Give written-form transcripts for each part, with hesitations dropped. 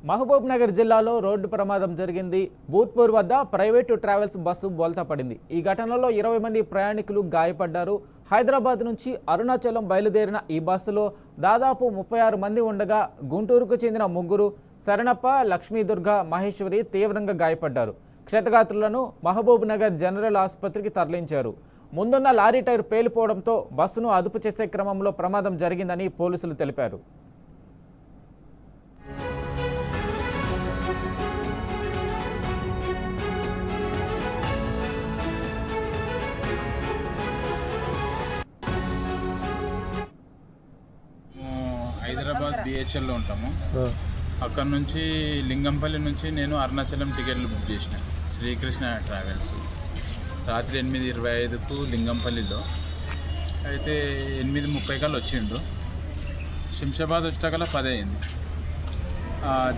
మహబూబ్ నగర్ జిల్లాలో రోడ్డు ప్రమాదం జరిగింది. భూత్పూర్ వద్ద ప్రైవేటు ట్రావెల్స్ బస్సు బోల్తా పడింది. ఈ ఘటనలో 20 మంది ప్రయాణికులు గాయపడ్డారు. హైదరాబాద్ నుంచి అరుణాచలం బయలుదేరిన ఈ బస్సులో దాదాపు 36 మంది ఉండగా గుంటూరుకు చెందిన ముగ్గురు శరణప్ప, లక్ష్మీదుర్గ, మహేశ్వరి తీవ్రంగా గాయపడ్డారు. క్షతగాత్రులను మహబూబ్ నగర్ జనరల్ ఆసుపత్రికి తరలించారు. ముందున్న లారీ టైర్ పేలిపోవడంతో బస్సును అదుపు చేసే క్రమంలో ప్రమాదం జరిగిందని పోలీసులు తెలిపారు. హైదరాబాద్ బిహెచ్ఎల్లో ఉంటాము. అక్కడ నుంచి లింగంపల్లి నుంచి నేను అరుణాచలం టికెట్లు బుక్ చేసిన శ్రీకృష్ణ ట్రావెల్స్. రాత్రి 8:25కు లింగంపల్లిలో అయితే 8:30 కల్లా వచ్చిండు. శంషాబాద్ వచ్చాకల్లా 10 అయింది.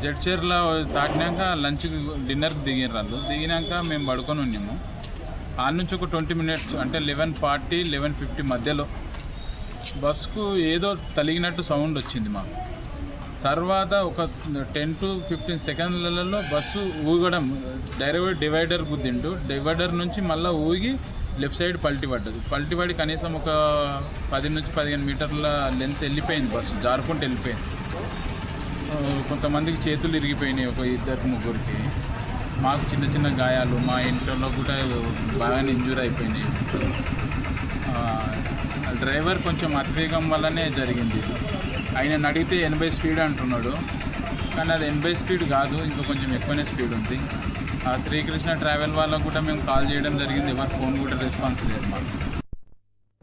జడ్చర్ల దాటినాక లంచ్ డిన్నర్కి దిగినారు. దిగినాక మేము పడుకొని ఉన్నాము. ఆ నుంచి ఒక 20 మినిట్స్ అంటే 11:40, 11:50 మధ్యలో బస్సుకు ఏదో తలిగినట్టు సౌండ్ వచ్చింది మాకు. తర్వాత ఒక 10 to 15 సెకండ్లలో బస్సు ఊగడం, డివైడర్ గుద్దిండు. డివైడర్ నుంచి మళ్ళీ ఊగి లెఫ్ట్ సైడ్ పల్టిపడి కనీసం ఒక 10 నుంచి 15 మీటర్ల లెంత్ వెళ్ళిపోయింది. బస్సు జారుకుంటూ వెళ్ళిపోయింది. కొంతమందికి చేతులు ఇరిగిపోయినాయి, ఒక 2-3కి. మాకు చిన్న చిన్న గాయాలు, మా ఇంట్లో కూడా బాగానే ఇంజూర్ అయిపోయినాయి. డ్రైవర్ కొంచెం అతివేగం వల్లనే జరిగింది. ఆయన అడిగితే 80 స్పీడ్ అంటున్నాడు, కానీ అది 80 స్పీడ్ కాదు, ఇంకా కొంచెం ఎక్కువనే స్పీడ్ ఉంది. ఆ శ్రీకృష్ణ ట్రావెల్ వాళ్ళకు కూడా మేము కాల్ చేయడం జరిగింది. ఎవరు ఫోన్ కూడా రెస్పాన్స్ లేదు మాకు.